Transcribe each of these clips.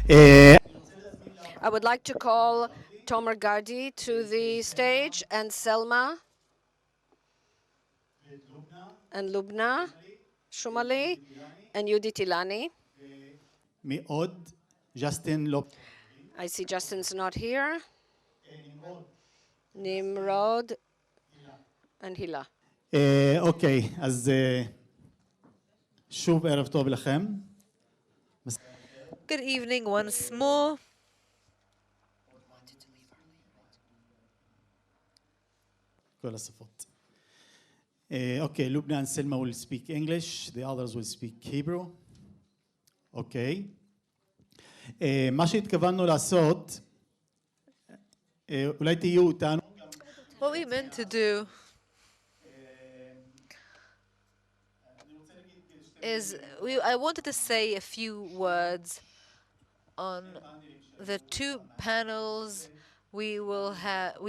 I would like to call Tomer Gardi to the stage, and Selma, and Lubna Shumali, and Yudit Ilani. I see Justin's not here. Nimrod and Hila. אוקיי, אז שוב ערב טוב לכם. Good evening once more. כל השפות. Okay, Lubna and Selma will speak English, the others will speak Hebrew. Okay. מה שהתכוונו לעשות, אולי תהיו איתנו. What we meant to do is I wanted to say a few words on the two panels we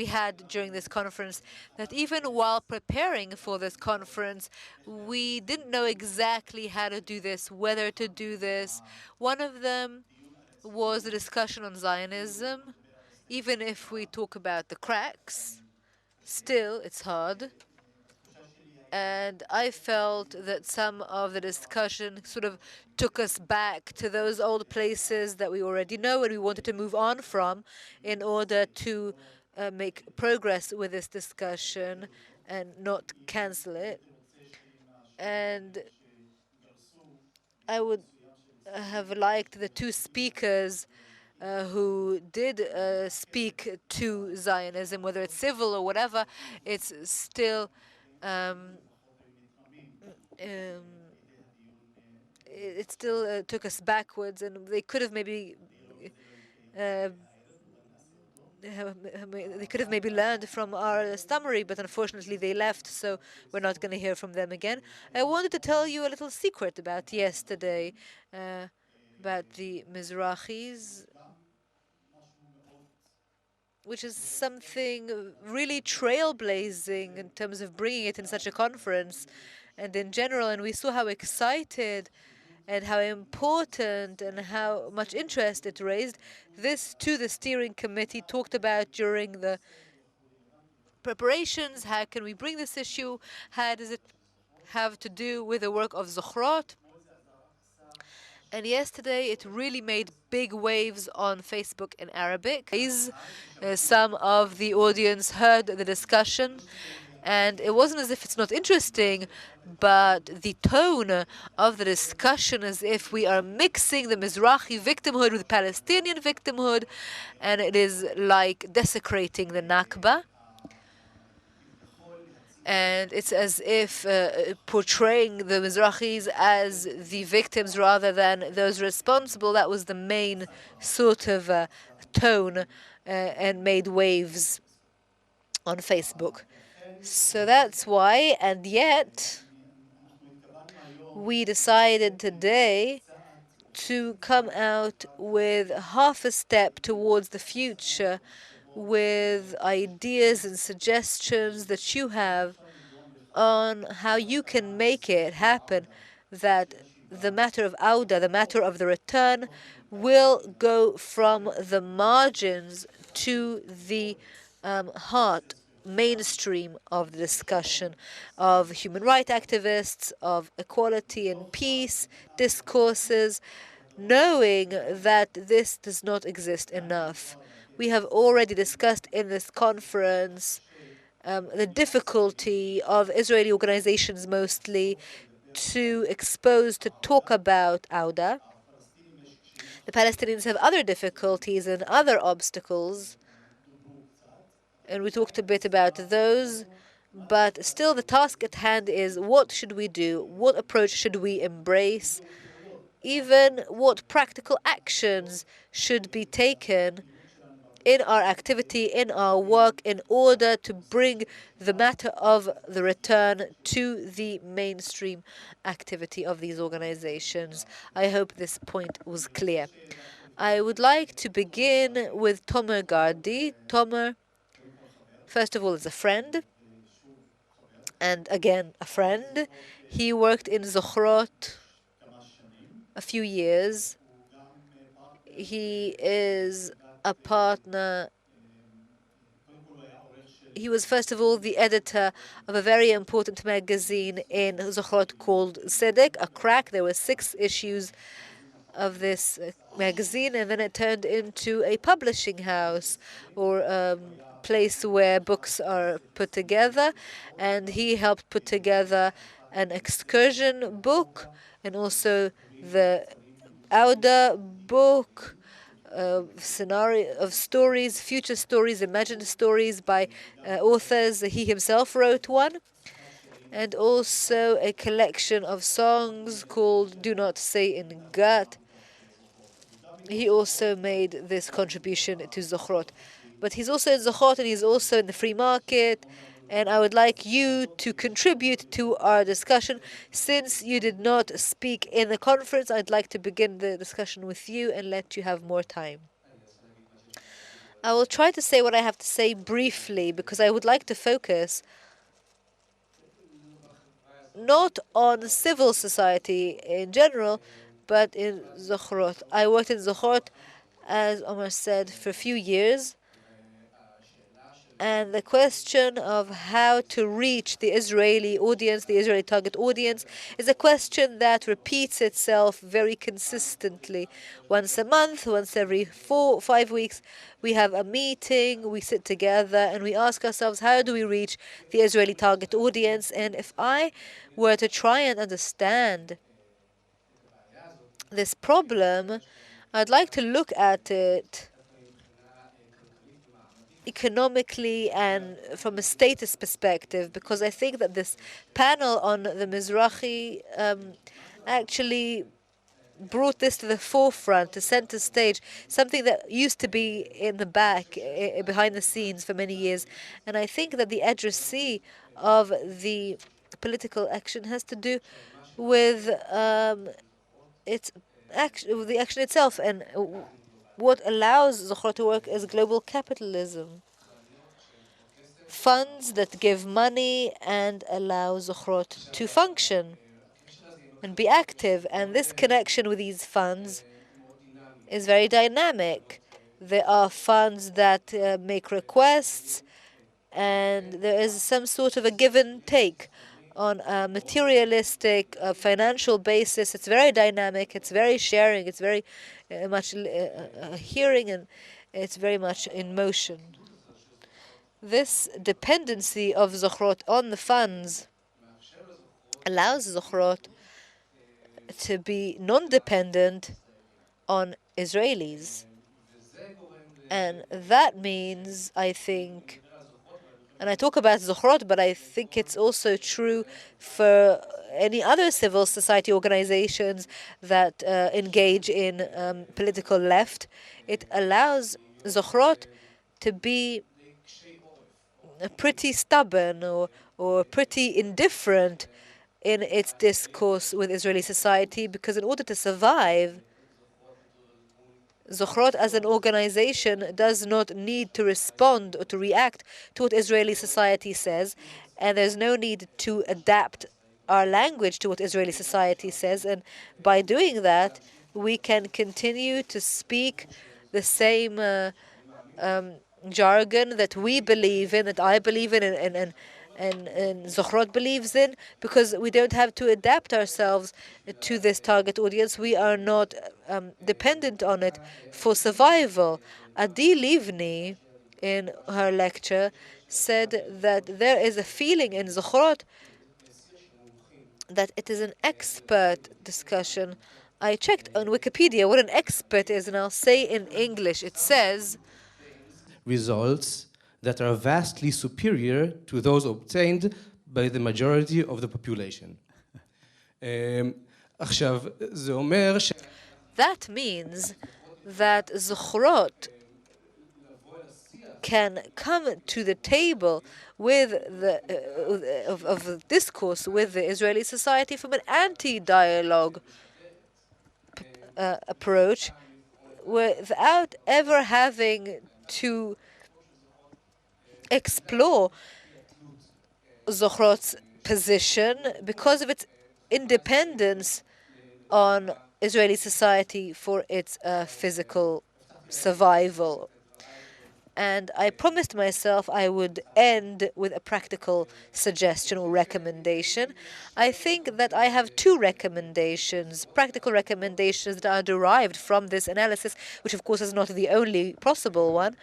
had during this conference, that even while preparing for this conference, we didn't know exactly how to do this, whether to do this. One of them was the discussion on Zionism. Even if we talk about the cracks, still it's hard. And I felt that some of the discussion sort of took us back to those old places that we already know and we wanted to move on from in order to make progress with this discussion and not cancel it. And I would have liked the two speakers who did speak to Zionism, whether it's civil or whatever, it's still it still took us backwards, and they could have maybe learned from our summary, but unfortunately they left, so we're not going to hear from them again. I wanted to tell you a little secret about yesterday, about the Mizrahis, which is something really trailblazing in terms of bringing it in such a conference and in general. And we saw how excited and how important and how much interest it raised. This, too, the steering committee talked about during the preparations. How can we bring this issue? How does it have to do with the work of Zochrot? And yesterday, it really made big waves on Facebook in Arabic. Some of the audience heard the discussion, and it wasn't as if it's not interesting, but the tone of the discussion as if we are mixing the Mizrahi victimhood with Palestinian victimhood, and it is like desecrating the Nakba. And it's as if portraying the Mizrahis as the victims rather than those responsible. That was the main sort of tone and made waves on Facebook. So that's why, and yet, we decided today to come out with half a step towards the future, with ideas and suggestions that you have on how you can make it happen, that the matter of Awda, the matter of the return, will go from the margins to the heart, mainstream of the discussion of human rights activists, of equality and peace discourses, knowing that this does not exist enough. We have already discussed in this conference the difficulty of Israeli organizations mostly to talk about Awda. The Palestinians have other difficulties and other obstacles, and we talked a bit about those, but still the task at hand is, what should we do? What approach should we embrace? Even what practical actions should be taken in our activity, in our work, in order to bring the matter of the return to the mainstream activity of these organizations. I hope this point was clear. I would like to begin with Tomer Gardi. Tomer, first of all, is a friend, and again, a friend. He worked in Zochrot a few years. He is a partner. He was, first of all, the editor of a very important magazine in Zochrot called Sedek, a crack. There were 6 issues of this magazine, and then it turned into a publishing house or place where books are put together. And he helped put together an excursion book and also the Awda book, scenario of stories, future stories, imagined stories by authors. He himself wrote one, and also a collection of songs called "Do Not Say in Gat." He also made this contribution to Zochrot, but he's also in Zochrot and he's also in the free market. And I would like you to contribute to our discussion. Since you did not speak in the conference, I'd like to begin the discussion with you and let you have more time. I will try to say what I have to say briefly because I would like to focus not on civil society in general, but in Zochrot. I worked in Zochrot, as Umar said, for a few years. And the question of how to reach the Israeli audience, the Israeli target audience, is a question that repeats itself very consistently. Once a month, once every 4-5 weeks, we have a meeting, we sit together, and we ask ourselves, how do we reach the Israeli target audience? And if I were to try and understand this problem, I'd like to look at it economically and from a status perspective, because I think that this panel on the Mizrahi actually brought this to the forefront, to center stage, something that used to be in the back, behind the scenes for many years. And I think that the addressee of the political action has to do with its action, the action itself, and what allows Zochrot to work as global capitalism. Funds that give money and allow Zochrot to function and be active. And this connection with these funds is very dynamic. There are funds that make requests, and there is some sort of a give and take on a materialistic, financial basis. It's very dynamic, it's very sharing, it's very much hearing, and it's very much in motion. This dependency of Zochrot on the funds allows Zochrot to be non-dependent on Israelis. And that means, I think, and I talk about Zochrot, but I think it's also true for any other civil society organizations that engage in political left. It allows Zochrot to be pretty stubborn or pretty indifferent in its discourse with Israeli society, because in order to survive, Zochrot as an organization does not need to respond or to react to what Israeli society says, and there's no need to adapt our language to what Israeli society says. And by doing that, we can continue to speak the same jargon that we believe in, that I believe in, and Zochrot believes in, because we don't have to adapt ourselves to this target audience. We are not dependent on it for survival. Adi Livni, in her lecture, said that there is a feeling in Zochrot that it is an expert discussion. I checked on Wikipedia what an expert is, and I'll say in English. It says, results that are vastly superior to those obtained by the majority of the population. עכשיו, זה אומר that means that Zochrot can come to the table with the of discourse with the Israeli society from an anti-dialogue approach, without ever having to explore Zochrot's position because of its independence on Israeli society for its physical survival. And I promised myself I would end with a practical suggestion or recommendation. I think that I have two recommendations, practical recommendations that are derived from this analysis, which of course is not the only possible one.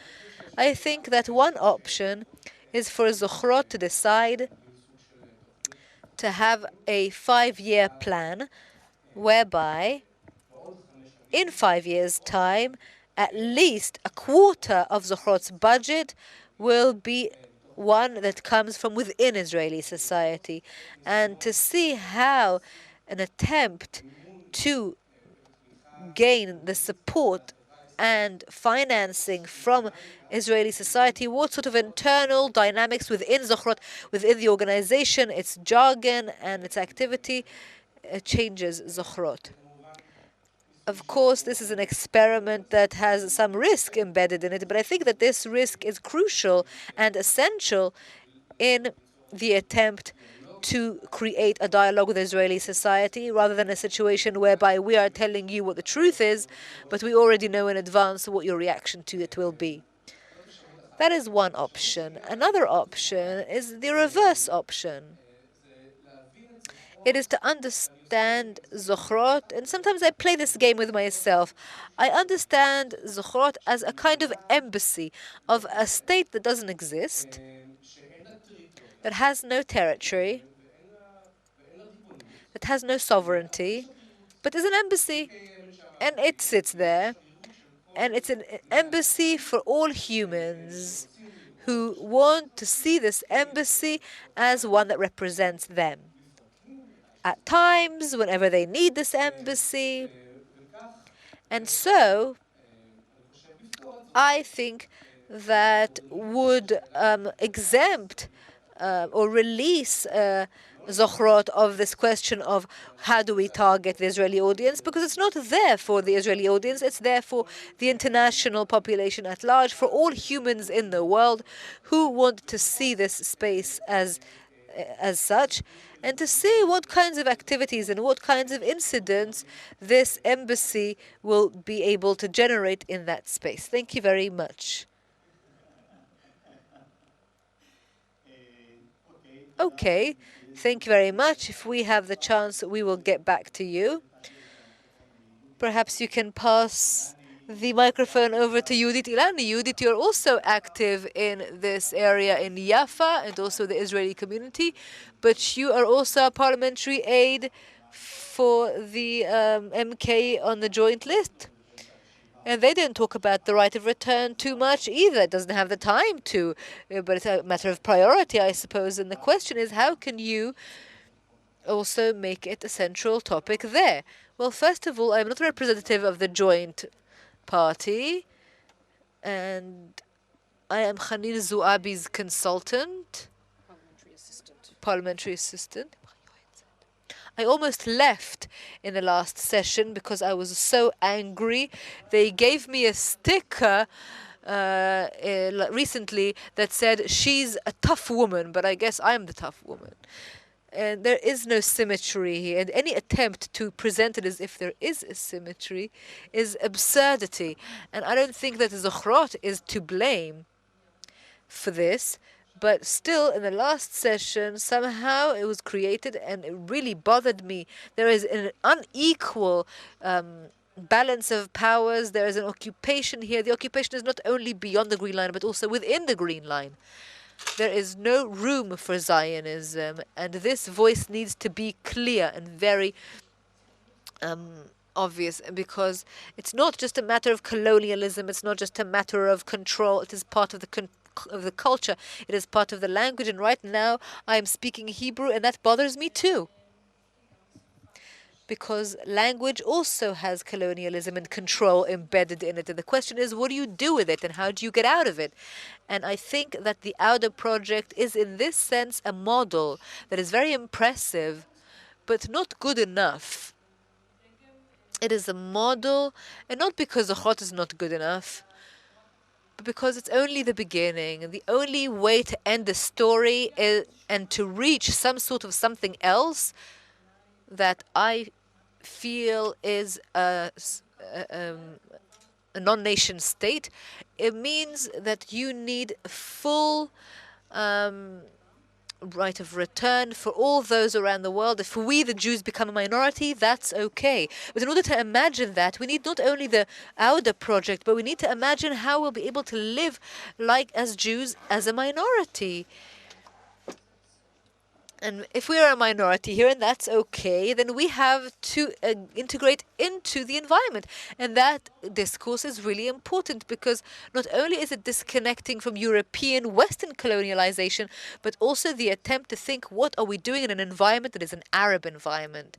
I think that one option is for Zochrot to decide to have a 5-year plan whereby in 5 years' time, at least a quarter of Zochrot's budget will be one that comes from within Israeli society. And to see how an attempt to gain the support and financing from Israeli society, what sort of internal dynamics within Zochrot, within the organization, its jargon and its activity changes Zochrot. Of course, this is an experiment that has some risk embedded in it, but I think that this risk is crucial and essential in the attempt to create a dialogue with Israeli society rather than a situation whereby we are telling you what the truth is, but we already know in advance what your reaction to it will be. That is one option. Another option is the reverse option. It is to understand Zochrot, and sometimes I play this game with myself. I understand Zochrot as a kind of embassy of a state that doesn't exist, that has no territory, that has no sovereignty, but is an embassy. And it sits there, and it's an embassy for all humans who want to see this embassy as one that represents them. At times, whenever they need this embassy. And so, I think that would exempt or release Zochrot of this question of how do we target the Israeli audience, because it's not there for the Israeli audience, it's there for the international population at large, for all humans in the world who want to see this space as such, and to see what kinds of activities and what kinds of incidents this embassy will be able to generate in that space. Thank you very much. Okay, thank you very much. If we have the chance, we will get back to you. Perhaps you can pass the microphone over to Yudit Ilani. Yudit, you're also active in this area in Jaffa and also the Israeli community, but you are also a parliamentary aide for the MK on the joint list. And they didn't talk about the right of return too much either. It doesn't have the time to, but it's a matter of priority, I suppose. And the question is, how can you also make it a central topic there? Well, first of all, I'm not a representative of the joint party, and I am Khalil Zouabi's consultant, parliamentary assistant. I almost left in the last session because I was so angry. They gave me a sticker recently that said, "She's a tough woman," but I guess I'm the tough woman. And there is no symmetry here, and any attempt to present it as if there is a symmetry is absurdity. And I don't think that Zochrot is to blame for this, but still, in the last session, somehow it was created, and it really bothered me. There is an unequal balance of powers. There is an occupation here. The occupation is not only beyond the Green Line, but also within the Green Line. There is no room for Zionism, and this voice needs to be clear and very obvious, because it's not just a matter of colonialism, it's not just a matter of control, it is part of the culture, it is part of the language, and right now I am speaking Hebrew, and that bothers me too. Because language also has colonialism and control embedded in it. And the question is, what do you do with it and how do you get out of it? And I think that the Awda project is, in this sense, a model that is very impressive, but not good enough. It is a model, and not because Zochrot is not good enough, but because it's only the beginning. The only way to end the story is, and to reach some sort of something else that I feel is a non-nation state, it means that you need full right of return for all those around the world. If we, the Jews, become a minority, that's okay. But in order to imagine that, we need not only the Awda project, but we need to imagine how we'll be able to live like as Jews as a minority. And if we are a minority here, and that's okay, then we have to integrate into the environment. And that discourse is really important because not only is it disconnecting from European Western colonialization, but also the attempt to think, what are we doing in an environment that is an Arab environment?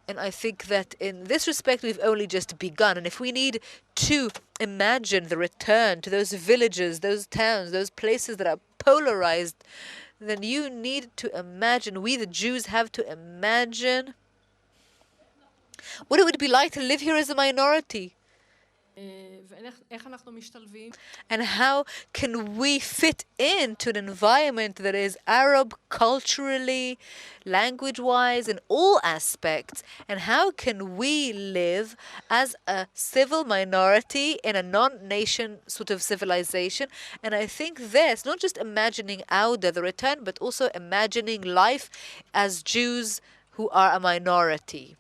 And I think that in this respect, we've only just begun. And if we need to imagine the return to those villages, those towns, those places that are polarized, then you need to imagine, we the Jews have to imagine what it would be like to live here as a minority. And how can we fit into an environment that is Arab culturally, language-wise, in all aspects? And how can we live as a civil minority in a non-nation sort of civilization? And I think this, not just imagining Awda, the return, but also imagining life as Jews who are a minority.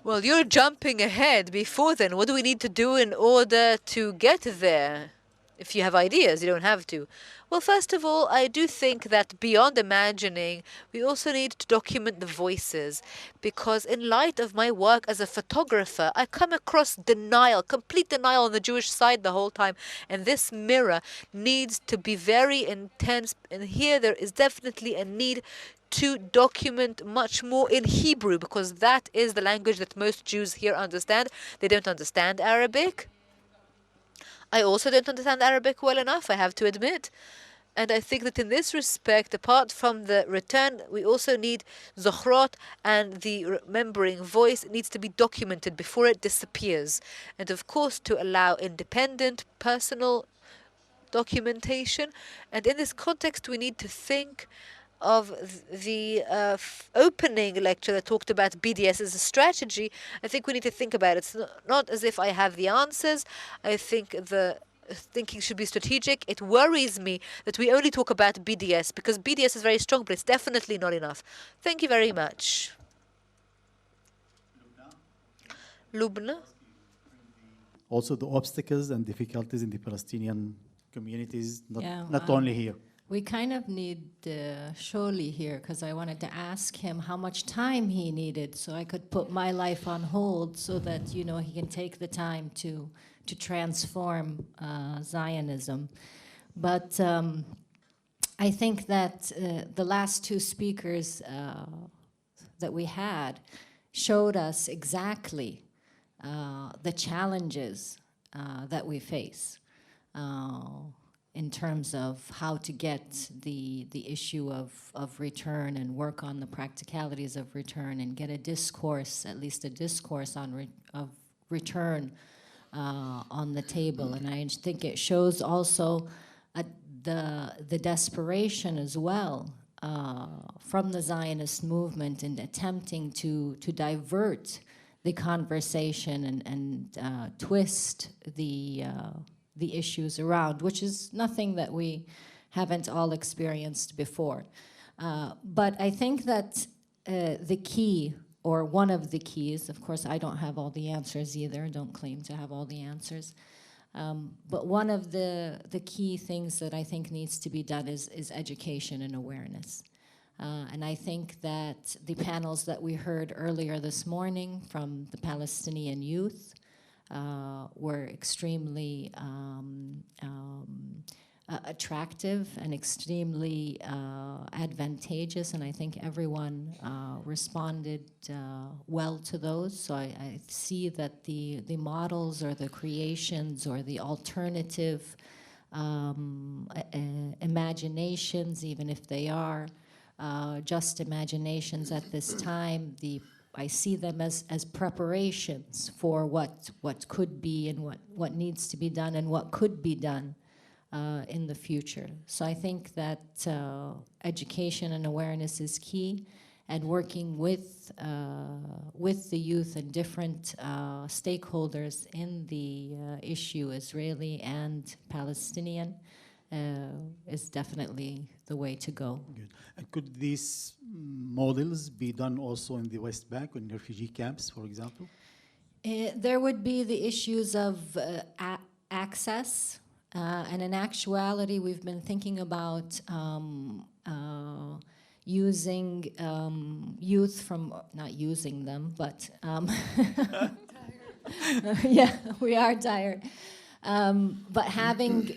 Well, you're jumping ahead. Before then, what do we need to do in order to get there? If you have ideas, you don't have to. Well, first of all, I do think that beyond imagining, we also need to document the voices. Because in light of my work as a photographer, I come across denial, complete denial on the Jewish side the whole time. And this mirror needs to be very intense. And here there is definitely a need to document much more in Hebrew, because that is the language that most Jews here understand. They don't understand Arabic. I also don't understand Arabic well enough, I have to admit. And I think that in this respect, apart from the return, we also need Zochrot, and the remembering voice needs to be documented before it disappears. And of course, to allow independent, personal documentation. And in this context, we need to think of the opening lecture that talked about BDS as a strategy. I think we need to think about it. It's not as if I have the answers. I think the thinking should be strategic. It worries me that we only talk about BDS because BDS is very strong, but it's definitely not enough. Thank you very much. Lubna? Also the obstacles and difficulties in the Palestinian communities, not only here. We kind of need Sholi here because I wanted to ask him how much time he needed so I could put my life on hold so that, you know, he can take the time to transform Zionism. But I think that the last two speakers that we had showed us exactly the challenges that we face. In terms of how to get the issue of return and work on the practicalities of return and get a discourse, at least a discourse of return on the table. And I think it shows also the desperation as well from the Zionist movement in attempting to divert the conversation and twist the issues around, which is nothing that we haven't all experienced before. But I think that the key, or one of the keys, of course I don't have all the answers either, don't claim to have all the answers, but one of the key things that I think needs to be done is education and awareness. And I think that the panels that we heard earlier this morning from the Palestinian youth were extremely attractive and extremely advantageous, and I think everyone responded well to those. So I see that the models or the creations or the alternative imaginations, even if they are just imaginations at this time, I see them as preparations for what could be and what needs to be done and what could be done in the future. So I think that education and awareness is key, and working with the youth and different stakeholders in the issue, Israeli and Palestinian, is definitely the way to go. Good. And could these models be done also in the West Bank, in refugee camps, for example? There would be the issues of access, and in actuality, we've been thinking about using youth from, not using them, but yeah, we are tired. But having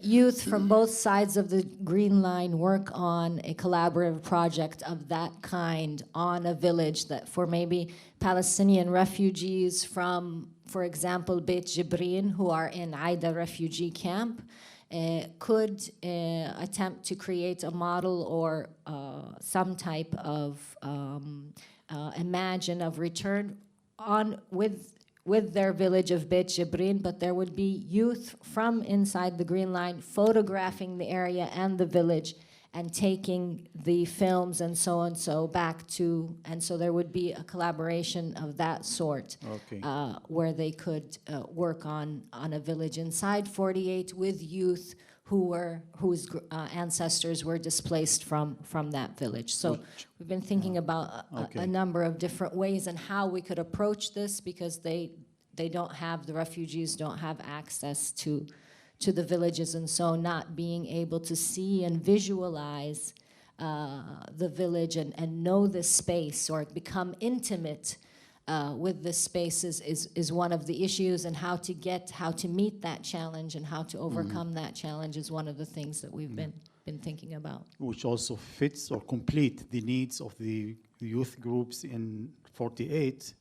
youth from both sides of the Green Line work on a collaborative project of that kind on a village that for maybe Palestinian refugees from, for example, Beit Jibrin, who are in Awda refugee camp, could attempt to create a model or some type of imagine of return on with their village of Beit Jibrin, but there would be youth from inside the Green Line photographing the area and the village and taking the films and so back to, and so there would be a collaboration of that sort, Okay. where they could work on a village inside 48 with youth whose ancestors were displaced from that village. So we've been thinking about a number of different ways and how we could approach this, because the refugees don't have access to the villages, and so not being able to see and visualize the village and know the space or become intimate with the spaces is one of the issues, and how to meet that challenge and how to overcome that challenge is one of the things that we've been thinking about. Which also fits or complete the needs of the youth groups in 48,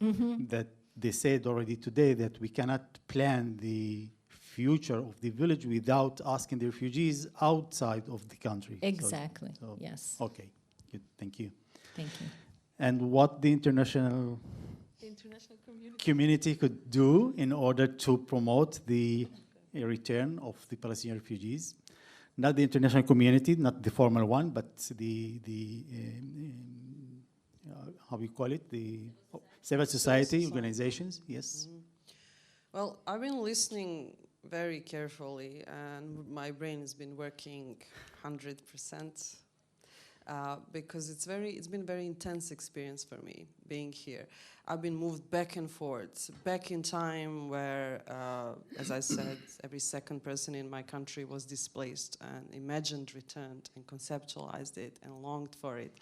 that they said already today that we cannot plan the future of the village without asking the refugees outside of the country. Exactly, So, yes. Okay, good, thank you. Thank you. And what the international community could do in order to promote the return of the Palestinian refugees. Not the international community, not the formal one, but the how we call it, the civil society organizations, yes. Well, I've been listening very carefully, and my brain has been working 100%. Because it's been a very intense experience for me being here. I've been moved back and forth, back in time where, as I said, every second person in my country was displaced and imagined returned and conceptualized it and longed for it.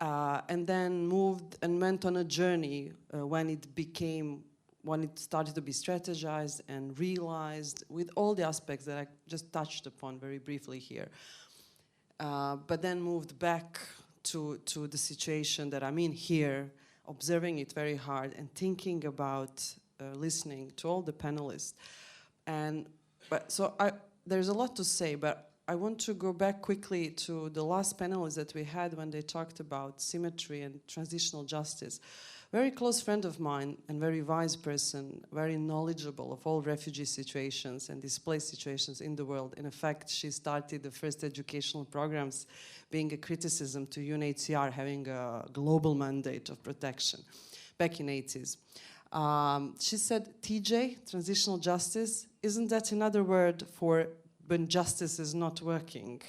And then moved and went on a journey when it started to be strategized and realized with all the aspects that I just touched upon very briefly here. But then moved back to the situation that I'm in here, observing it very hard and thinking about listening to all the panelists. There's a lot to say, but I want to go back quickly to the last panelists that we had when they talked about symmetry and transitional justice. Very close friend of mine and very wise person, very knowledgeable of all refugee situations and displaced situations in the world. In fact, she started the first educational programs being a criticism to UNHCR having a global mandate of protection back in the 80s. She said, TJ, transitional justice, isn't that another word for when justice is not working?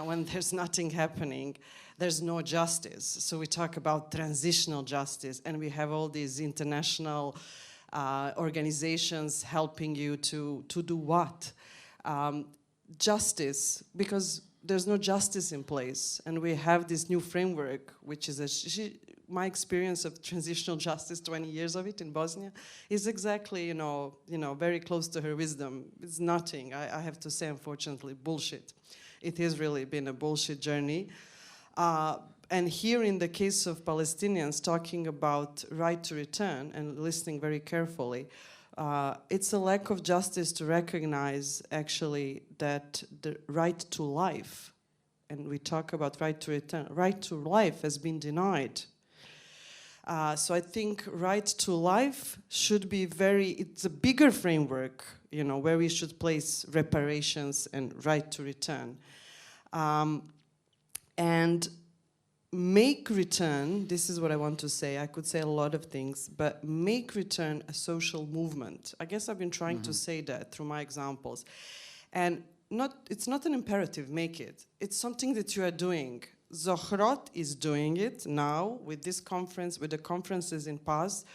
When there's nothing happening, there's no justice. So we talk about transitional justice, and we have all these international organizations helping you to do what? Justice, because there's no justice in place, and we have this new framework, which is my experience of transitional justice, 20 years of it in Bosnia, is exactly, very close to her wisdom. It's nothing, I have to say, unfortunately, bullshit. It has really been a bullshit journey. And here in the case of Palestinians, talking about right to return and listening very carefully, it's a lack of justice to recognize actually that the right to life, and we talk about right to return, right to life has been denied. So I think right to life should be it's a bigger framework, where we should place reparations and right to return. And make return, this is what I want to say, I could say a lot of things, but make return a social movement. I guess I've been trying to say that through my examples. And it's not an imperative, make it. It's something that you are doing. Zochrot is doing it now with this conference, with the conferences in past,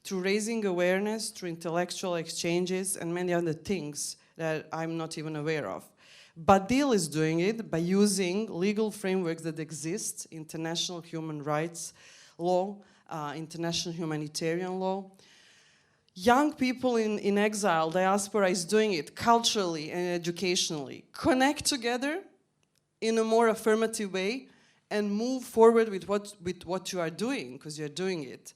through raising awareness, through intellectual exchanges, and many other things that I'm not even aware of. Badil is doing it by using legal frameworks that exist, international human rights law, international humanitarian law. Young people in exile, diaspora is doing it culturally and educationally. Connect together in a more affirmative way and move forward with what you are doing, because you're doing it,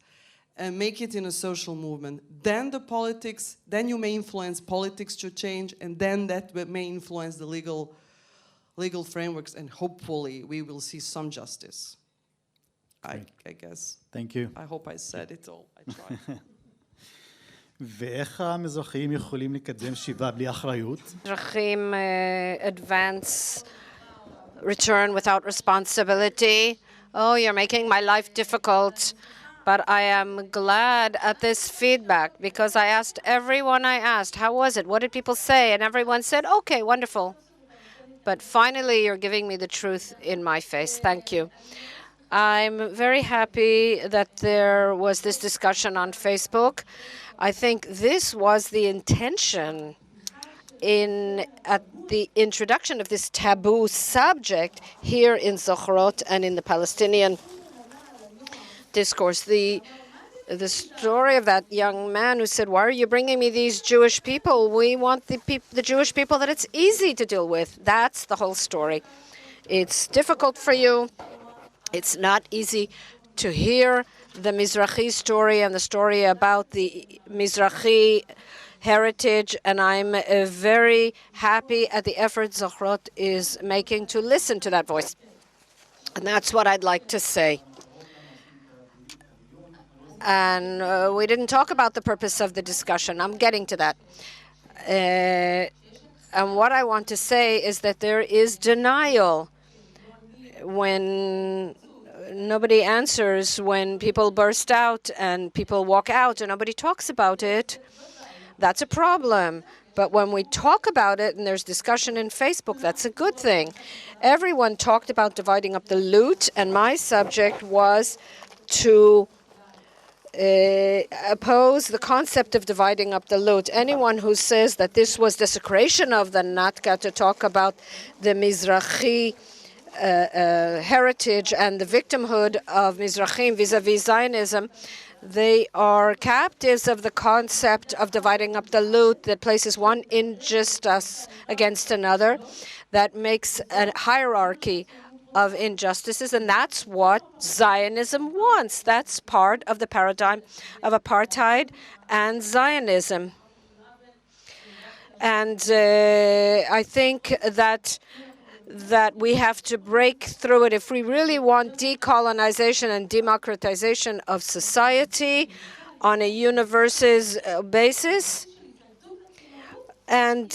and make it in a social movement. Then the politics, then you may influence politics to change, and then that may influence the legal frameworks, and hopefully we will see some justice. I guess. Thank you. I hope I said it all. I tried. ואיך המזרחים יכולים לקדם שיבה בלי אחריות? Mizrachim advance return without responsibility. Oh, you're making my life difficult. But I am glad at this feedback, because I asked everyone I asked, how was it? What did people say? And everyone said, okay, wonderful. But finally, you're giving me the truth in my face. Thank you. I'm very happy that there was this discussion on Facebook. I think this was the intention at the introduction of this taboo subject here in Zochrot and in the Palestinian discourse. The story of that young man who said, why are you bringing me these Jewish people? We want the Jewish people that it's easy to deal with. That's the whole story. It's difficult for you. It's not easy to hear the Mizrahi story and the story about the Mizrahi heritage, and I'm very happy at the effort Zochrot is making to listen to that voice. And that's what I'd like to say. And we didn't talk about the purpose of the discussion. I'm getting to that. And what I want to say is that there is denial when nobody answers, when people burst out and people walk out and nobody talks about it. That's a problem. But when we talk about it and there's discussion in Facebook, that's a good thing. Everyone talked about dividing up the loot, and my subject was to oppose the concept of dividing up the loot. Anyone who says that this was desecration of the Natka to talk about the Mizrahi heritage and the victimhood of Mizrahim vis-a-vis Zionism, they are captives of the concept of dividing up the loot that places one injustice against another, that makes a hierarchy of injustices, and that's what Zionism wants. That's part of the paradigm of apartheid and Zionism. And I think that we have to break through it if we really want decolonization and democratization of society on a universes basis. And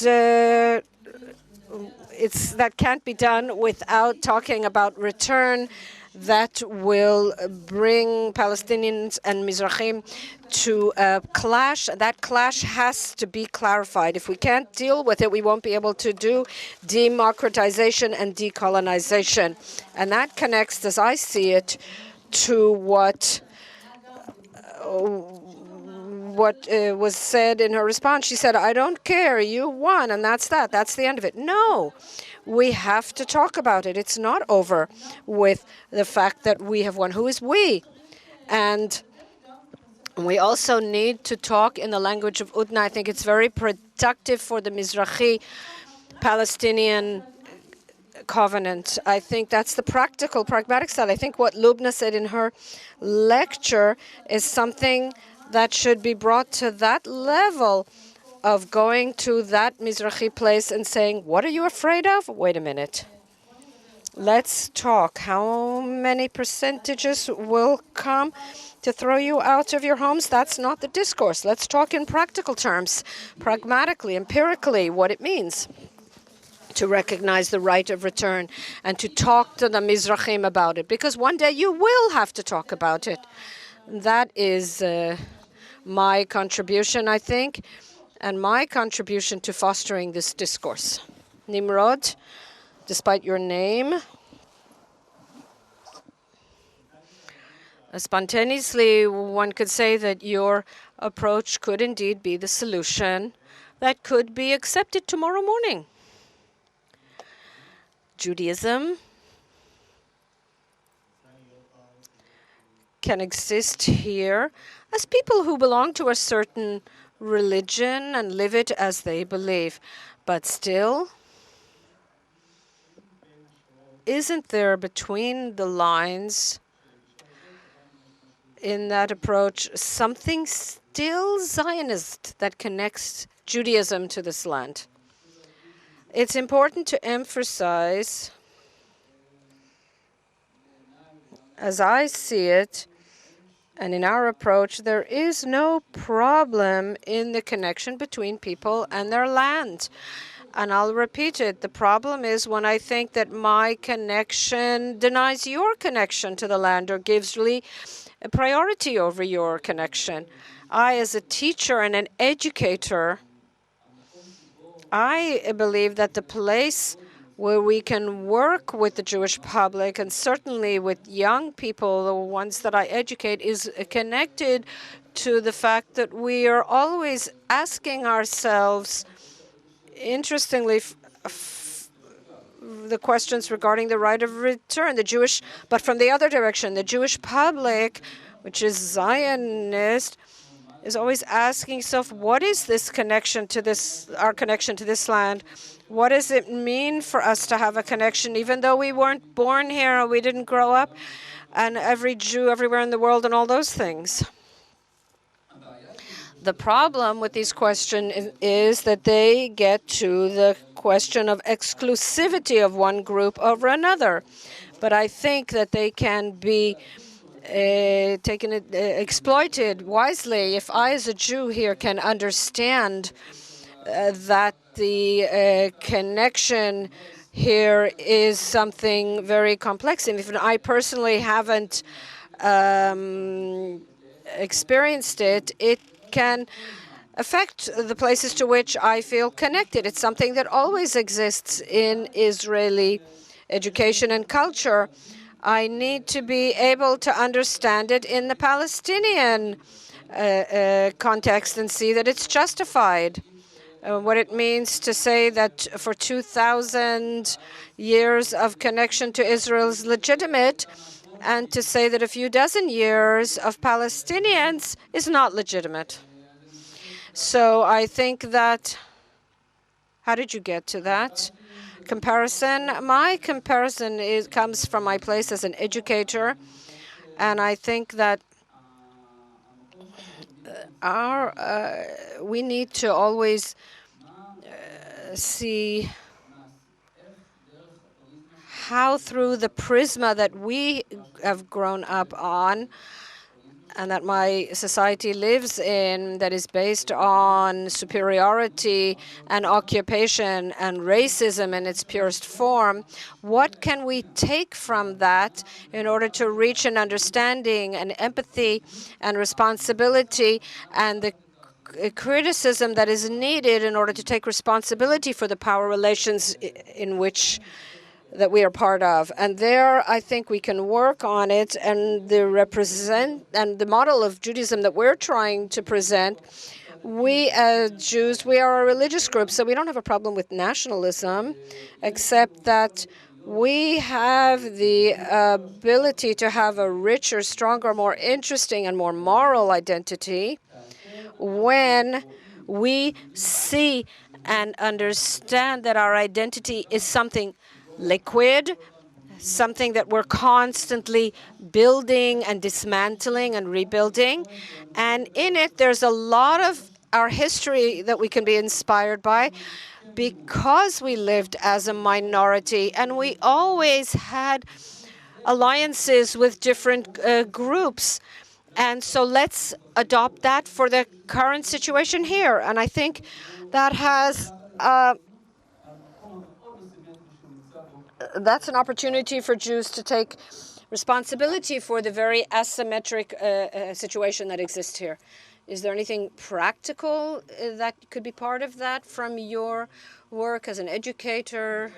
that can't be done without talking about return that will bring Palestinians and Mizrahim to a clash. That clash has to be clarified. If we can't deal with it, we won't be able to do democratization and decolonization. And that connects, as I see it, to what was said in her response. She said, I don't care, you won, and that's that. That's the end of it. No, we have to talk about it. It's not over with the fact that we have won. Who is we? And we also need to talk in the language of Udna. I think it's very productive for the Mizrahi Palestinian covenant. I think that's the pragmatic side. I think what Lubna said in her lecture is something that should be brought to that level of going to that Mizrahi place and saying, what are you afraid of? Wait a minute. Let's talk. How many percentages will come to throw you out of your homes? That's not the discourse. Let's talk in practical terms, pragmatically, empirically, what it means to recognize the right of return and to talk to the Mizrahim about it, because one day you will have to talk about it. That is my contribution, I think, and my contribution to fostering this discourse. Nimrod, despite your name, spontaneously one could say that your approach could indeed be the solution that could be accepted tomorrow morning. Judaism can exist here as people who belong to a certain religion and live it as they believe. But still, isn't there between the lines in that approach something still Zionist that connects Judaism to this land? It's important to emphasize, as I see it, and in our approach, there is no problem in the connection between people and their land. And I'll repeat it. The problem is when I think that my connection denies your connection to the land or gives really a priority over your connection. I, as a teacher and an educator, I believe that the place where we can work with the Jewish public, and certainly with young people, the ones that I educate, is connected to the fact that we are always asking ourselves, interestingly, the questions regarding the right of return, but from the other direction, the Jewish public, which is Zionist, is always asking itself, what is this connection to this, our connection to this land? What does it mean for us to have a connection, even though we weren't born here or we didn't grow up, and every Jew everywhere in the world and all those things? The problem with these questions is that they get to the question of exclusivity of one group over another. But I think that they can be exploited wisely. If I, as a Jew here, can understand that the connection here is something very complex, and if I personally haven't experienced it, it can affect the places to which I feel connected. It's something that always exists in Israeli education and culture. I need to be able to understand it in the Palestinian context and see that it's justified. What it means to say that for 2,000 years of connection to Israel is legitimate, and to say that a few dozen years of Palestinians is not legitimate. So I think that, how did you get to that comparison? My comparison comes from my place as an educator, and I think that we need to always see how, through the prisma that we have grown up on and that my society lives in, that is based on superiority and occupation and racism in its purest form, what can we take from that in order to reach an understanding and empathy and responsibility and the criticism that is needed in order to take responsibility for the power relations in which that we are part of. And there, I think we can work on it, and the model of Judaism that we're trying to present. We as Jews, we are a religious group, so we don't have a problem with nationalism, except that we have the ability to have a richer, stronger, more interesting, and more moral identity when we see and understand that our identity is something liquid, something that we're constantly building and dismantling and rebuilding. And in it, there's a lot of our history that we can be inspired by, because we lived as a minority and we always had alliances with different groups. And so let's adopt that for the current situation here. And I think that has that's an opportunity for Jews to take responsibility for the very asymmetric situation that exists here. Is there anything practical that could be part of that from your work as an educator?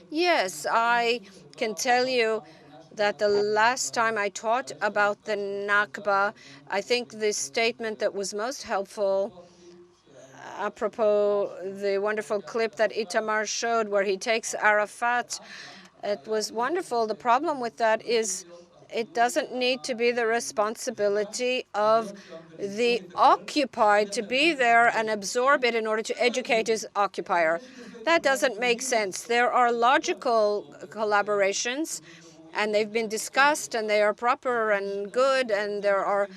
Yes, I can tell you that the last time I taught about the Nakba, I think the statement that was most helpful, apropos the wonderful clip that Itamar showed where he takes Arafat, it was wonderful. The problem with that is it doesn't need to be the responsibility of the occupied to be there and absorb it in order to educate his occupier. That doesn't make sense. There are logical collaborations, and they've been discussed, and they are proper and good, and there are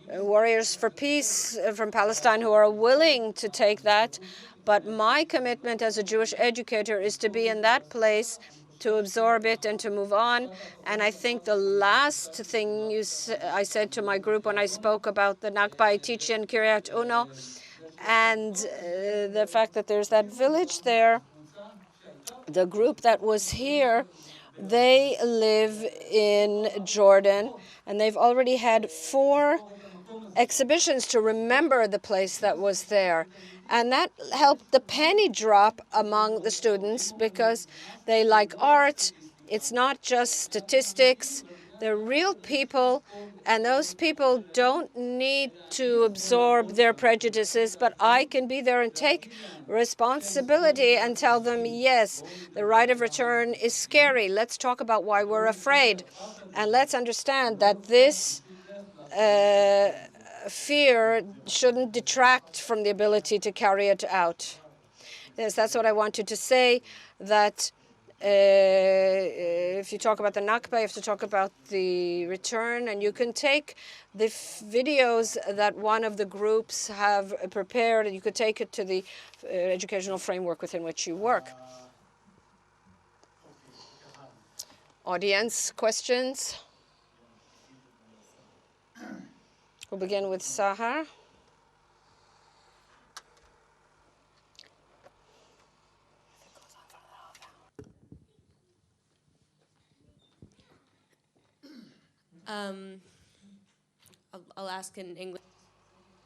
warriors for peace from Palestine who are willing to take that. But my commitment as a Jewish educator is to be in that place, to absorb it and to move on. And I think the last thing I said to my group when I spoke about the Nakba, I teach in Kiryat Uno, and the fact that there's that village there, the group that was here, they live in Jordan, and they've already had 4 exhibitions to remember the place that was there. And that helped the penny drop among the students because they like art. It's not just statistics. They're real people, and those people don't need to absorb their prejudices, but I can be there and take responsibility and tell them, yes, the right of return is scary. Let's talk about why we're afraid. And let's understand that this fear shouldn't detract from the ability to carry it out. Yes, that's what I wanted to say, that if you talk about the Nakba, you have to talk about the return, and you can take the videos that one of the groups have prepared, and you could take it to the educational framework within which you work. Audience questions? We'll begin with Sahar. I'll ask in English.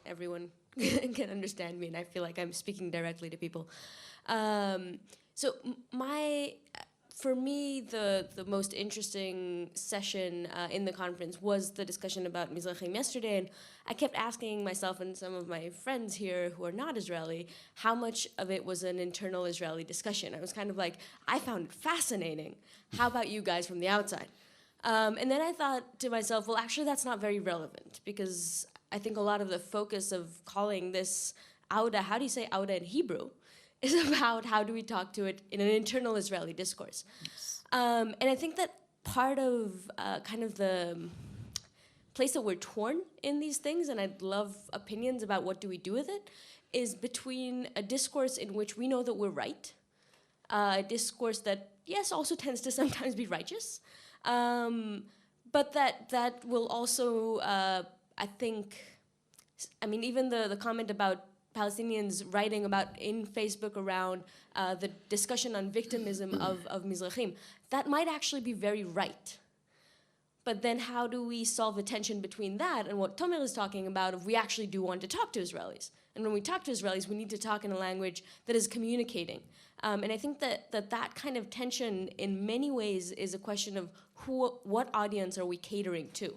Everyone can understand me, and I feel like I'm speaking directly to people. For me, the most interesting session in the conference was the discussion about Mizrahim yesterday, and I kept asking myself and some of my friends here who are not Israeli, how much of it was an internal Israeli discussion. I was kind of like, I found it fascinating. How about you guys from the outside? And then I thought to myself, well, actually, that's not very relevant, because I think a lot of the focus of calling this Awda, how do you say Awda in Hebrew, is about how do we talk to it in an internal Israeli discourse. Yes. And I think that part of kind of the place that we're torn in these things, and I'd love opinions about what do we do with it, is between a discourse in which we know that we're right, a discourse that, yes, also tends to sometimes be righteous, but that will also, I think, I mean, even the comment about Palestinians writing about in Facebook around the discussion on victimism of Mizrahim, that might actually be very right. But then how do we solve the tension between that and what Tomer is talking about if we actually do want to talk to Israelis? And when we talk to Israelis, we need to talk in a language that is communicating. And I think that kind of tension in many ways is a question of what audience are we catering to?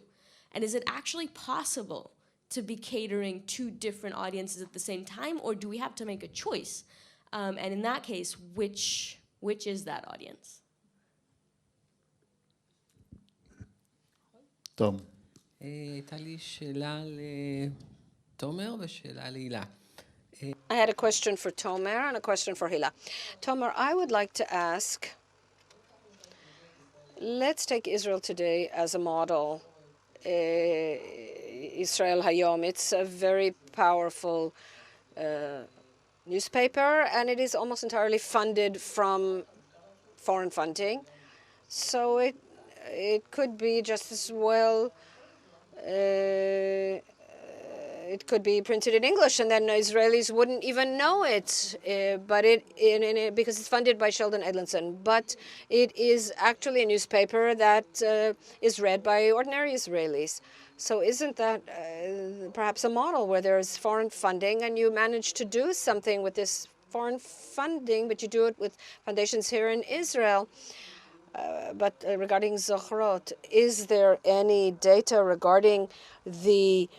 And is it actually possible to be catering to different audiences at the same time, or do we have to make a choice? And in that case, which is that audience? Tom. הייתה לי שאלה לתומר ושאלה להילה. I had a question for Tomer and a question for Hila. Tomer, I would like to ask, let's take Israel Today as a model. Israel Hayom, it's a very powerful newspaper, and it is almost entirely funded from foreign funding. So it could be just as well it could be printed in English, and then Israelis wouldn't even know it. But because it's funded by Sheldon Edlinson. But it is actually a newspaper that is read by ordinary Israelis. So isn't that perhaps a model where there's foreign funding and you manage to do something with this foreign funding, but you do it with foundations here in Israel? But regarding Zochrot, is there any data regarding the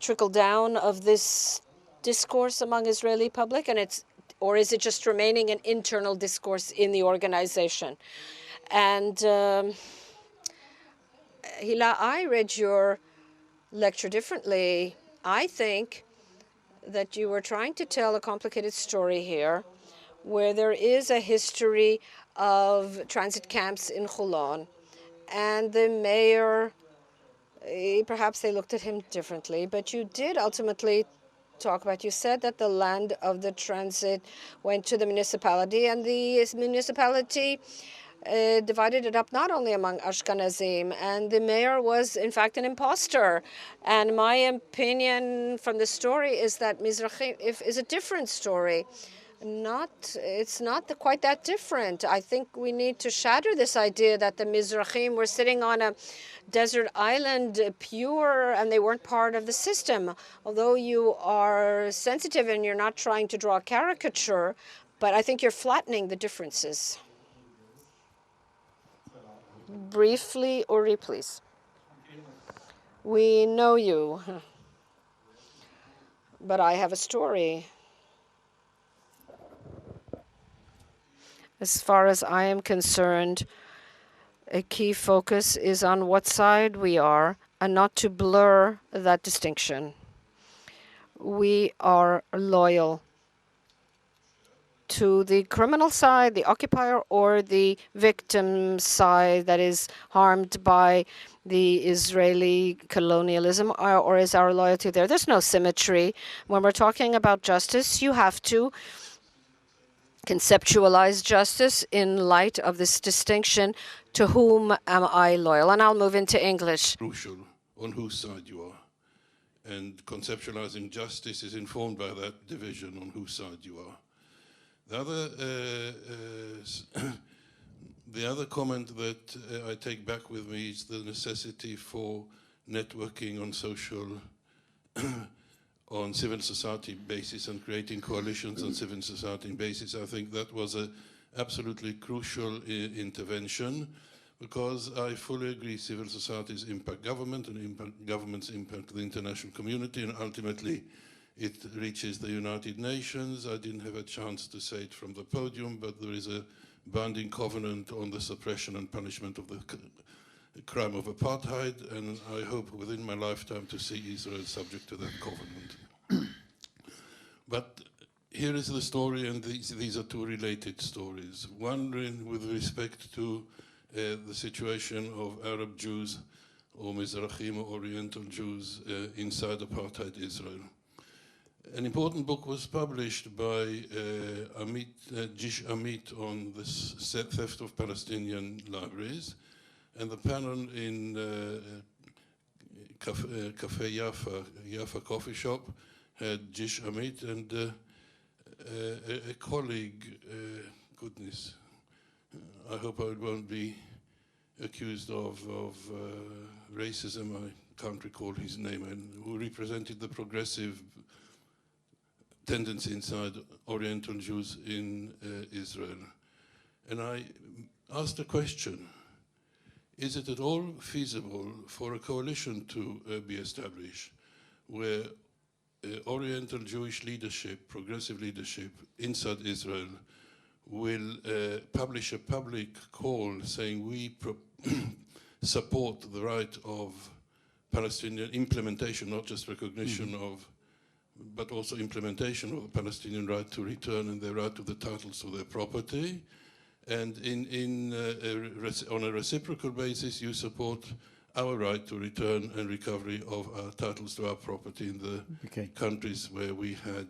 trickle down of this discourse among Israeli public, or is it just remaining an internal discourse in the organization? And Hila, I read your lecture differently. I think that you were trying to tell a complicated story here, where there is a history of transit camps in Holon, and the mayor, perhaps they looked at him differently, but you did ultimately talk about, you said that the land of the transit went to the municipality, and the municipality divided it up not only among Ashkenazim, and the mayor was in fact an imposter. And my opinion from the story is that Mizrahim is a different story. It's not quite that different. I think we need to shatter this idea that the Mizrahim were sitting on a desert island, pure, and they weren't part of the system. Although you are sensitive and you're not trying to draw a caricature, but I think you're flattening the differences. Briefly, Uri, please. We know you, but I have a story. As far as I am concerned, a key focus is on what side we are and not to blur that distinction. We are loyal to the criminal side, the occupier, or the victim side that is harmed by the Israeli colonialism, or is our loyalty there? There's no symmetry. When we're talking about justice, you have to conceptualize justice in light of this distinction. To whom am I loyal? And I'll move into English. Crucial on whose side you are. And conceptualizing justice is informed by that division on whose side you are. The other comment that I take back with me is the necessity for networking on social on civil society basis and creating coalitions on civil society basis. I think that was an absolutely crucial intervention, because I fully agree civil societies impact government, and governments impact the international community, and ultimately it reaches the United Nations. I didn't have a chance to say it from the podium, but there is a binding covenant on the suppression and punishment of the crime of apartheid, and I hope within my lifetime to see Israel subject to that covenant. But here is the story, and these are two related stories. One with respect to the situation of Arab Jews or Mizrahim or Oriental Jews inside apartheid Israel. An important book was published by Jish Amit on the theft of Palestinian libraries, and the panel in Cafe Jaffa coffee shop had Jish Amit and a colleague, goodness, I hope I won't be accused of racism, I can't recall his name, and who represented the progressive tendency inside Oriental Jews in Israel. And I asked a question: is it at all feasible for a coalition to be established where Oriental Jewish leadership, progressive leadership inside Israel will publish a public call saying we support the right of Palestinian implementation, not just recognition of, but also implementation of the Palestinian right to return and their right to the titles to their property. And on a reciprocal basis, you support our right to return and recovery of our titles to our property in the countries where we had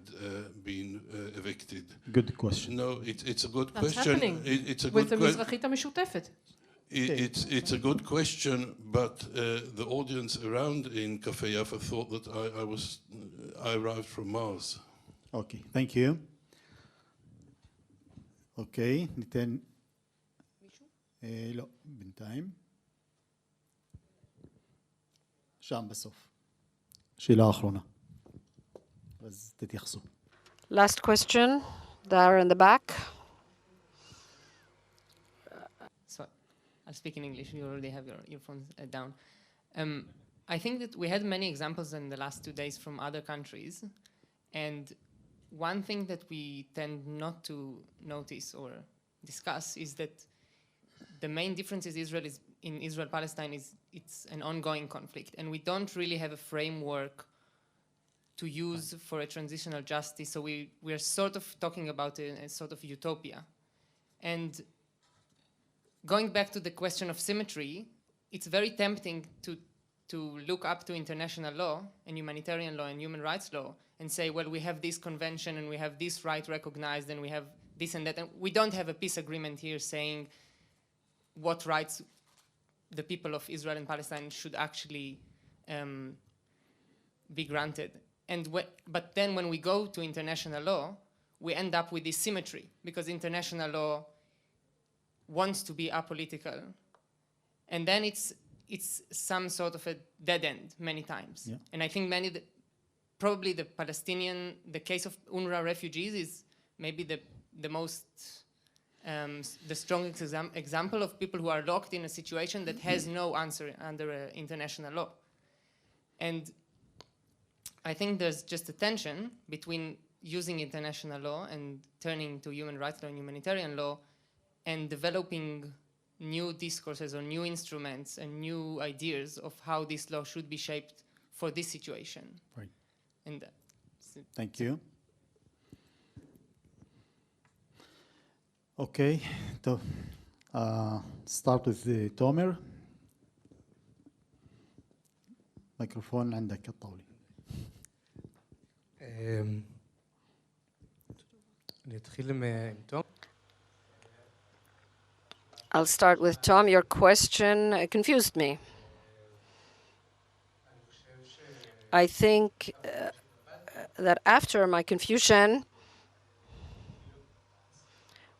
been evicted. Good question. No, it's a good That's question. happening It's a with good the Mizrahit המשותפת. It's a good question, but the audience around in Cafe Jaffa thought that I arrived from Mars. Okay, thank you. Okay, ניתן... לא, בינתיים. שם בסוף. שאלה אחרונה. אז תתייחסו. Last question, there in the back. So I'll speak in English. You already have your earphones down. I think that we had many examples in the last 2 days from other countries. And one thing that we tend not to notice or discuss is that the main difference in Israel-Palestine is it's an ongoing conflict. And we don't really have a framework to use for a transitional justice. So we're sort of talking about a sort of utopia. And going back to the question of symmetry, it's very tempting to look up to international law and humanitarian law and human rights law and say, well, we have this convention and we have this right recognized and we have this and that. And we don't have a peace agreement here saying what rights the people of Israel and Palestine should actually be granted. But then when we go to international law, we end up with this symmetry because international law wants to be apolitical. And then it's some sort of a dead end many times. Yeah. And I think probably the case of UNRWA refugees is maybe the most, the strongest example of people who are locked in a situation that has no answer under international law. And I think there's just a tension between using international law and turning to human rights law and humanitarian law and developing new discourses or new instruments and new ideas of how this law should be shaped for this situation. Right. And thank you. Okay, so start with Tomer. ميكروفون عندك الطاولة. نتخيل من توم. I'll start with Tom. Your question confused me. I think that after my confusion,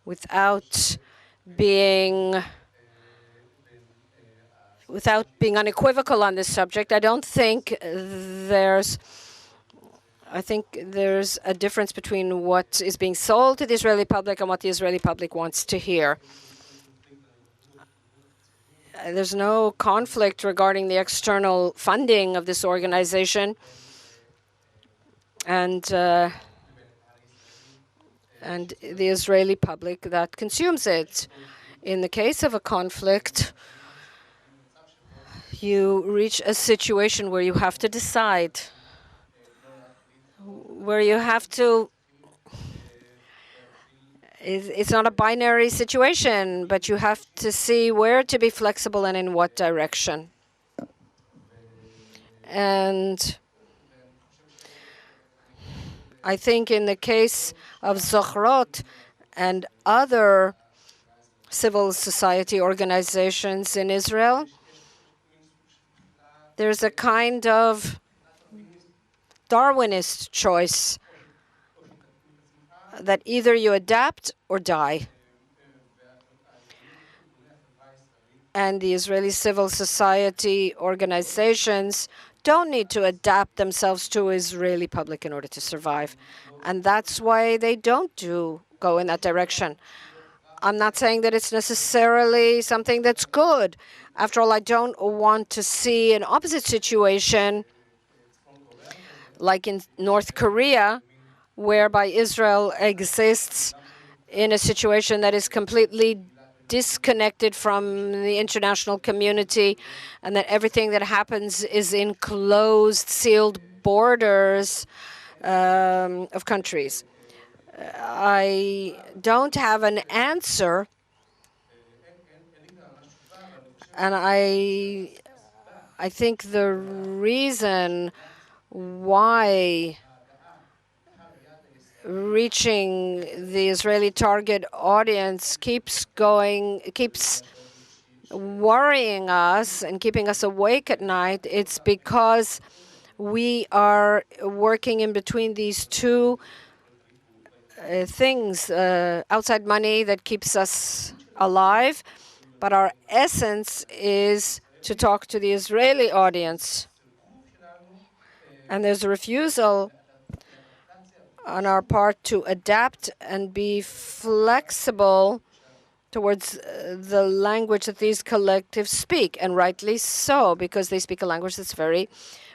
without being unequivocal on this subject, I think there's a difference between what is being sold to the Israeli public and what the Israeli public wants to hear. There's no conflict regarding the external funding of this organization and the Israeli public that consumes it. In the case of a conflict, you reach a situation where you have to decide, where you have to. It's not a binary situation, but you have to see where to be flexible and in what direction. And I think in the case of Zochrot and other civil society organizations in Israel, there's a kind of Darwinist choice that either you adapt or die. And the Israeli civil society organizations don't need to adapt themselves to Israeli public in order to survive. And that's why they don't go in that direction. I'm not saying that it's necessarily something that's good. After all, I don't want to see an opposite situation like in North Korea, whereby Israel exists in a situation that is completely disconnected from the international community, and that everything that happens is in closed, sealed borders of countries. I don't have an answer, and I think the reason why reaching the Israeli target audience keeps worrying us and keeping us awake at night, it's because we are working in between these two things, outside money that keeps us alive, but our essence is to talk to the Israeli audience. And there's a refusal on our part to adapt and be flexible towards the language that these collectives speak, and rightly so, because they speak a language that's very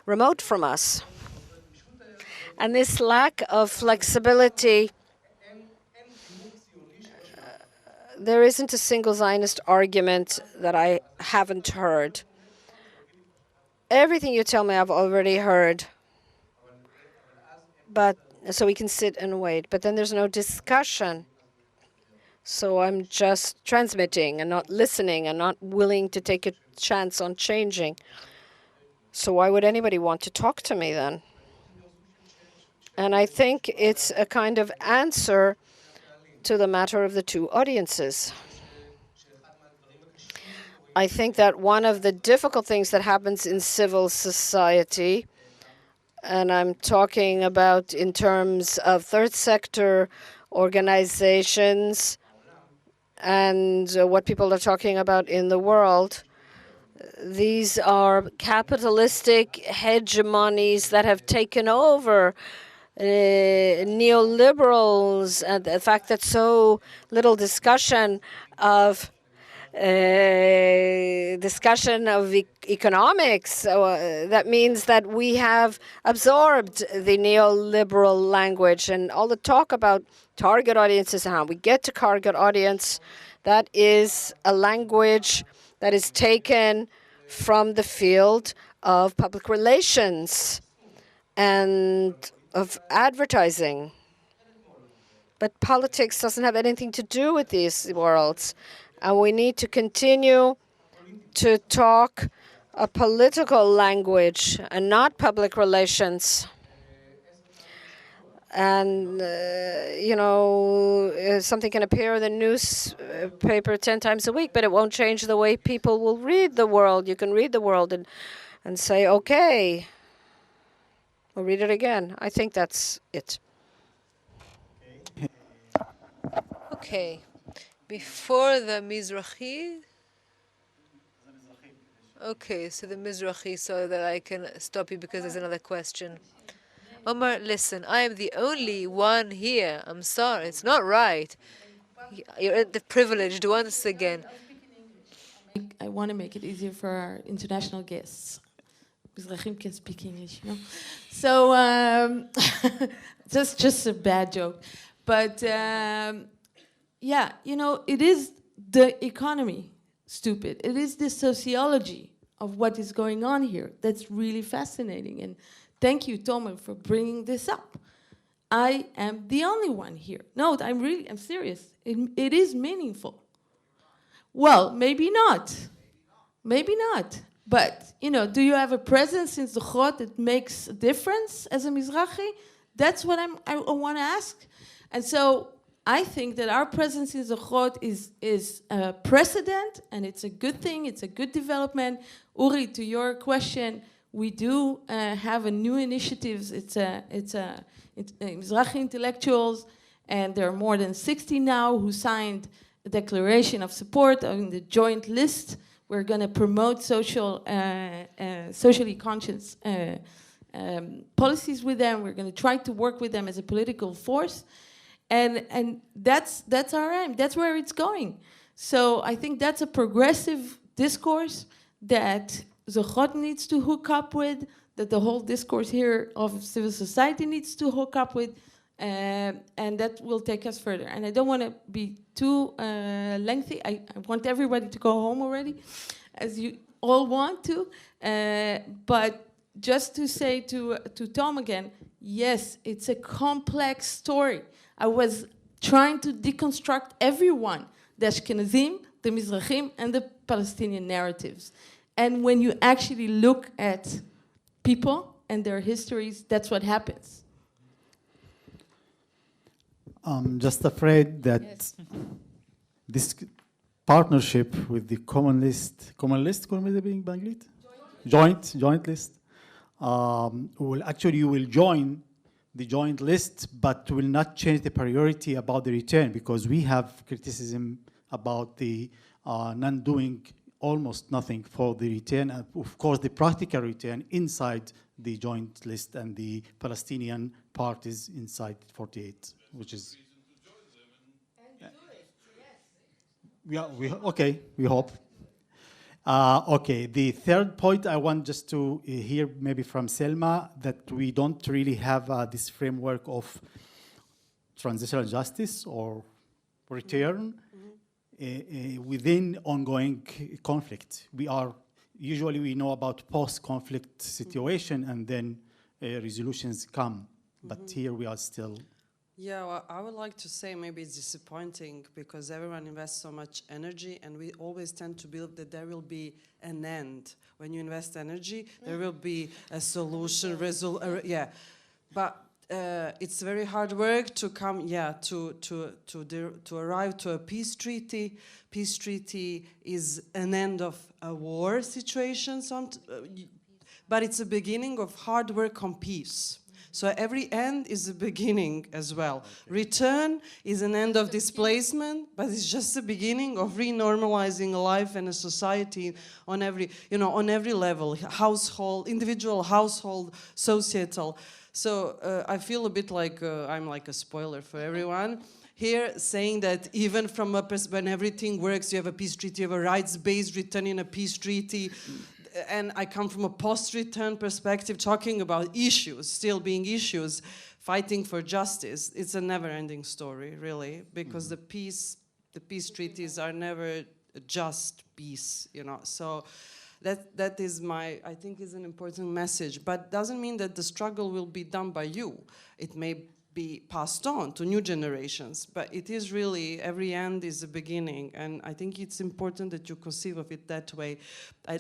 remote from us. And this lack of flexibility, there isn't a single Zionist argument that I haven't heard. Everything you tell me, I've already heard. But so we can sit and wait. But then there's no discussion. So I'm just transmitting and not listening and not willing to take a chance on changing. So why would anybody want to talk to me then? And I think it's a kind of answer to the matter of the two audiences. I think that one of the difficult things that happens in civil society, and I'm talking about in terms of third sector organizations and what people are talking about in the world, these are capitalistic hegemonies that have taken over neoliberals, and the fact that so little discussion of economics, that means that we have absorbed the neoliberal language, and all the talk about target audiences and how we get to target audience, that is a language that is taken from the field of public relations and of advertising. But politics doesn't have anything to do with these worlds. And we need to continue to talk a political language and not public relations. And, something can appear in the newspaper 10 times a week, but it won't change the way people will read the world. You can read the world and say, okay, we'll read it again. I think that's it. Okay. Before the Mizrahi. Okay, so the Mizrahi, so that I can stop you because there's another question. Umar, listen, I am the only one here. I'm sorry, it's not right. You're the privileged once again. I want to make it easier for our international guests. Mizrahim can speak English, you know. So, just a bad joke. But, yeah, it is the economy, stupid. It is the sociology of what is going on here that's really fascinating. And thank you, Tomer, for bringing this up. I am the only one here. No, I'm serious. It is meaningful. Well, maybe not. Maybe not. But, do you have a presence in Zochrot that makes a difference as a Mizrahi? That's what I want to ask. And so I think that our presence in Zochrot is a precedent, and it's a good thing. It's a good development. Uri, to your question, we do have a new initiatives. It's Mizrahi intellectuals, and there are more than 60 now who signed a declaration of support on the joint list. We're going to promote socially conscious policies with them. We're going to try to work with them as a political force. And that's our aim. That's where it's going. So I think that's a progressive discourse that Zochrot needs to hook up with, that the whole discourse here of civil society needs to hook up with, and that will take us further. And I don't want to be too lengthy. I want everybody to go home already, as you all want to. But just to say to Tom again, yes, it's a complex story. I was trying to deconstruct everyone, the Ashkenazim, the Mizrahim, and the Palestinian narratives. And when you actually look at people and their histories, that's what happens. I'm just afraid that partnership with the common list, being Banglit? Joint list. You will join the joint list, but will not change the priority about the return, because we have criticism about the non-doing almost nothing for the return, and of course the practical return inside the joint list and the Palestinian parties inside 48, which is... we hope. Okay, the third point I want just to hear maybe from Selma, that we don't really have this framework of transitional justice or return within ongoing conflict. Usually we know about post-conflict situation and then resolutions come, but here we are still... Yeah, well, I would like to say maybe it's disappointing because everyone invests so much energy, and we always tend to believe that there will be an end. When you invest energy, there will be a solution, but it's very hard work to come, to arrive to a peace treaty. Peace treaty is an end of a war situation, but it's a beginning of hard work on peace. So every end is a beginning as well. Return is an end of displacement, but it's just the beginning of renormalizing a life and a society on every level, household, individual, household, societal. So I feel a bit like I'm like a spoiler for everyone here, saying that even from when everything works, you have a peace treaty, you have a rights-based return in a peace treaty. And I come from a post-return perspective, talking about issues, still being issues, fighting for justice. It's a never-ending story, really, because the peace treaties are never just peace, So that is I think is an important message, but doesn't mean that the struggle will be done by you. It may be passed on to new generations, but it is really, every end is a beginning, and I think it's important that you conceive of it that way.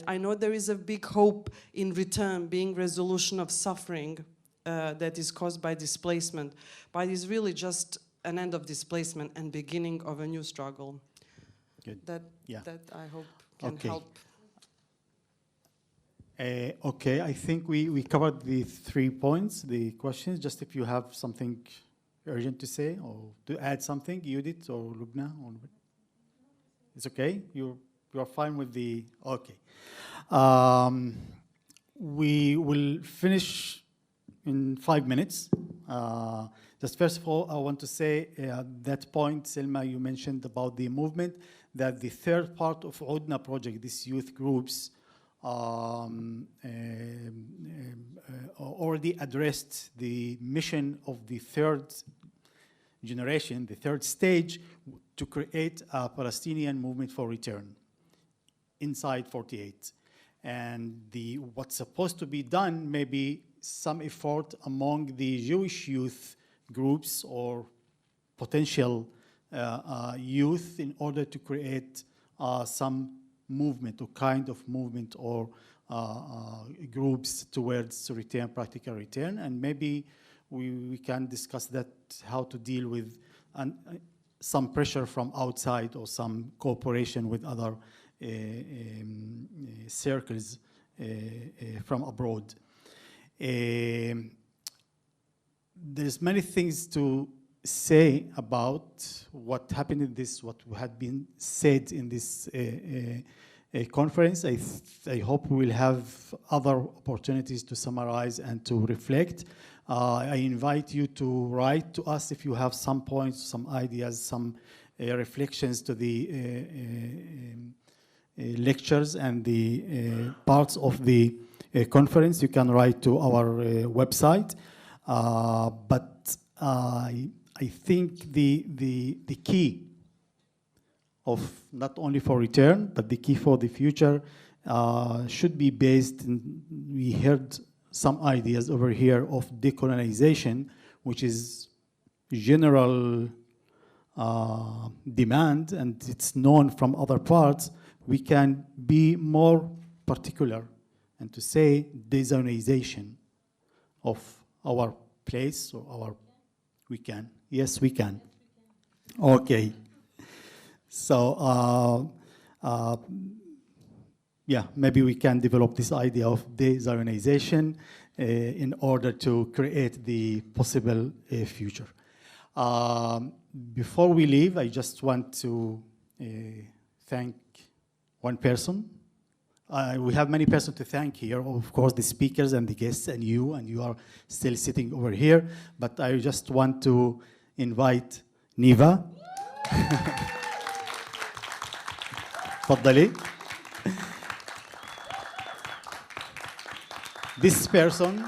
I know there is a big hope in return being resolution of suffering that is caused by displacement, but it's really just an end of displacement and beginning of a new struggle. Good. That I hope can help. Okay, I think we covered the 3 points, the questions. Just if you have something urgent to say or to add something, Judith or Lubna. It's okay? You are fine with the... Okay. We will finish in 5 minutes. Just first of all, I want to say that point, Selma, you mentioned about the movement, that the third part of Awda project, these youth groups, already addressed the mission of the third generation, the third stage, to create a Palestinian movement for return inside 48. And what's supposed to be done, maybe some effort among the Jewish youth groups or potential youth in order to create some movement or kind of movement or groups towards return, practical return, and maybe we can discuss that, how to deal with some pressure from outside or some cooperation with other circles from abroad. There's many things to say about what happened in this, what had been said in this conference. I hope we will have other opportunities to summarize and to reflect. I invite you to write to us if you have some points, some ideas, some reflections to the lectures and the parts of the conference. You can write to our website. But I think the key of not only for return, but the key for the future should be based, we heard some ideas over here of decolonization, which is general demand, and it's known from other parts. We can be more particular and to say dezonization of our place or our... We can. Yes, we can. Okay. So Yeah, maybe we can develop this idea of de-Zionization in order to create the possible future. Before we leave, I just want to thank one person. We have many persons to thank here, of course, the speakers and the guests and you are still sitting over here, but I just want to invite Niva. تفضلي. This person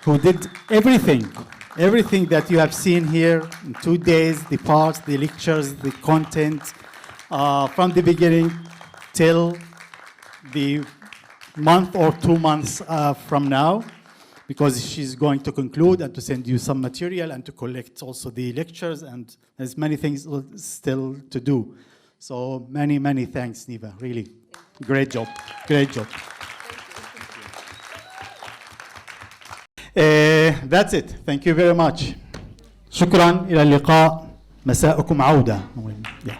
who did everything that you have seen here in 2 days, the parts, the lectures, the content, from the beginning till the month or 2 months from now, because she's going to conclude and to send you some material and to collect also the lectures, and there's many things still to do. So many, many thanks, Niva, really. Great job, great job. That's it. Thank you very much. شكرا. إلى اللقاء. مساءكم عودة. Yeah.